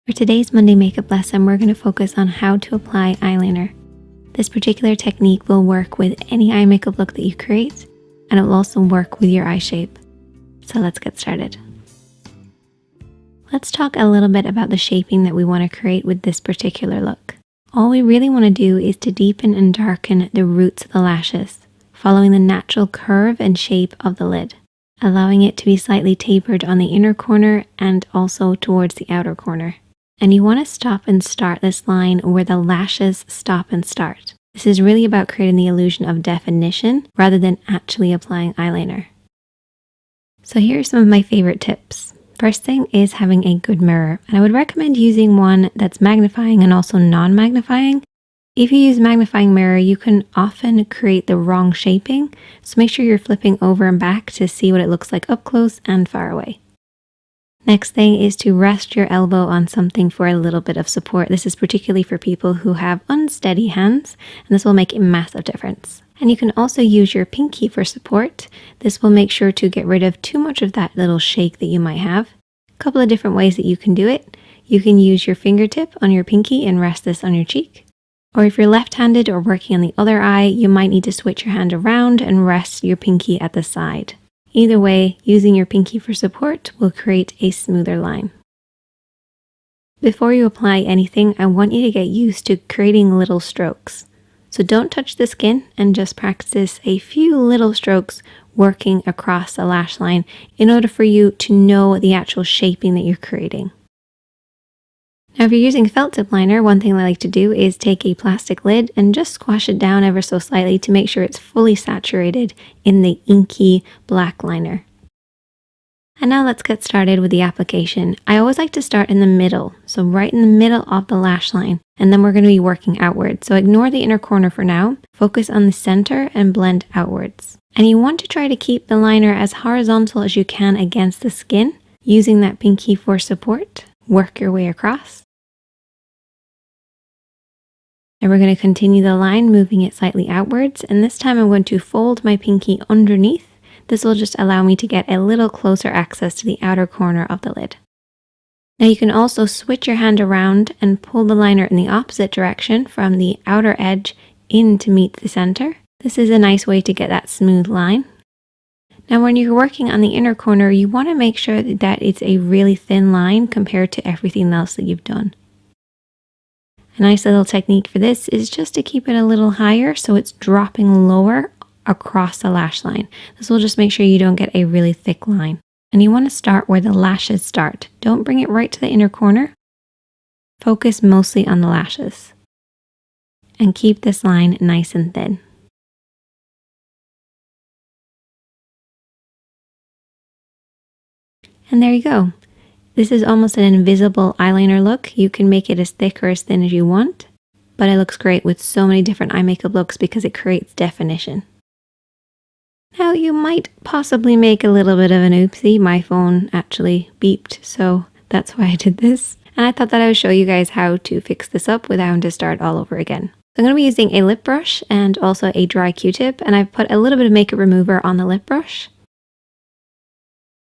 For today's Monday makeup lesson, we're going to focus on how to apply eyeliner. This particular technique will work with any eye makeup look that you create, and it will also work with your eye shape. So let's get started. Let's talk a little bit about the shaping that we want to create with this particular look. All we really want to do is to deepen and darken the roots of the lashes, following the natural curve and shape of the lid, allowing it to be slightly tapered on the inner corner and also towards the outer corner. And you want to stop and start this line where the lashes stop and start. This is really about creating the illusion of definition rather than actually applying eyeliner. So here are some of my favorite tips. First thing is having a good mirror, and I would recommend using one that's magnifying and also non-magnifying. If you use magnifying mirror, you can often create the wrong shaping, so make sure you're flipping over and back to see what it looks like up close and far away. Next thing is to rest your elbow on something for a little bit of support. This is particularly for people who have unsteady hands, and this will make a massive difference. And you can also use your pinky for support. This will make sure to get rid of too much of that little shake that you might have. A couple of different ways that you can do it. You can use your fingertip on your pinky and rest this on your cheek. Or if you're left-handed or working on the other eye, you might need to switch your hand around and rest your pinky at the side. Either way, using your pinky for support will create a smoother line. Before you apply anything, I want you to get used to creating little strokes. So don't touch the skin and just practice a few little strokes working across the lash line in order for you to know the actual shaping that you're creating. Now, if you're using felt tip liner, one thing I like to do is take a plastic lid and just squash it down ever so slightly to make sure it's fully saturated in the inky black liner. And now let's get started with the application. I always like to start in the middle, so right in the middle of the lash line, and then we're going to be working outward. So ignore the inner corner for now, focus on the center and blend outwards. And you want to try to keep the liner as horizontal as you can against the skin, using that pinky for support. Work your way across. And we're going to continue the line, moving it slightly outwards, and this time I'm going to fold my pinky underneath. This will just allow me to get a little closer access to the outer corner of the lid. Now you can also switch your hand around and pull the liner in the opposite direction from the outer edge in to meet the center. This is a nice way to get that smooth line. Now when you're working on the inner corner, you want to make sure that it's a really thin line compared to everything else that you've done. A nice little technique for this is just to keep it a little higher so it's dropping lower across the lash line. This will just make sure you don't get a really thick line. And you want to start where the lashes start. Don't bring it right to the inner corner. Focus mostly on the lashes. And keep this line nice and thin. And there you go. This is almost an invisible eyeliner look. You can make it as thick or as thin as you want, but it looks great with so many different eye makeup looks because it creates definition. Now you might possibly make a little bit of an oopsie. My phone actually beeped, so that's why I did this. And I thought that I would show you guys how to fix this up without having to start all over again. So I'm going to be using a lip brush and also a dry Q-tip, and I've put a little bit of makeup remover on the lip brush.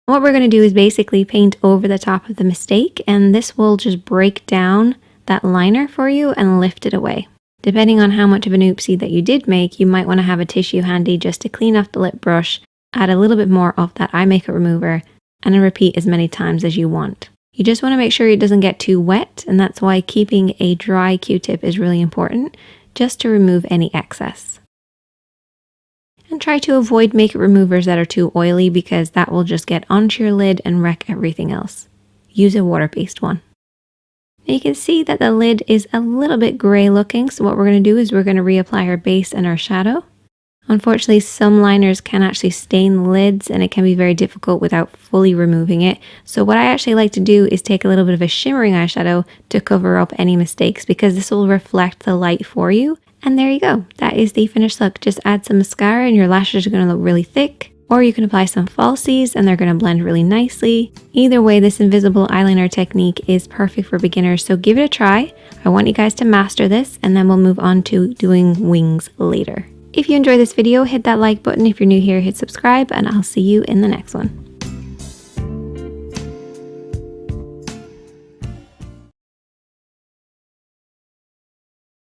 What we're going to do is basically paint over the top of the mistake, and this will just break down that liner for you and lift it away. Depending on how much of an oopsie that you did make, you might want to have a tissue handy just to clean off the lip brush, add a little bit more of that eye makeup remover, and then repeat as many times as you want. You just want to make sure it doesn't get too wet, and that's why keeping a dry Q-tip is really important, just to remove any excess. And try to avoid makeup removers that are too oily because that will just get onto your lid and wreck everything else. Use a water-based one. Now you can see that the lid is a little bit gray looking, so what we're going to do is we're going to reapply our base and our shadow. Unfortunately, some liners can actually stain the lids and it can be very difficult without fully removing it. So what I actually like to do is take a little bit of a shimmering eyeshadow to cover up any mistakes because this will reflect the light for you. And there you go. That is the finished look. Just add some mascara and your lashes are going to look really thick. Or you can apply some falsies and they're going to blend really nicely. Either way, this invisible eyeliner technique is perfect for beginners, so give it a try. I want you guys to master this and then we'll move on to doing wings later. If you enjoyed this video, hit that like button. If you're new here, hit subscribe, and I'll see you in the next one.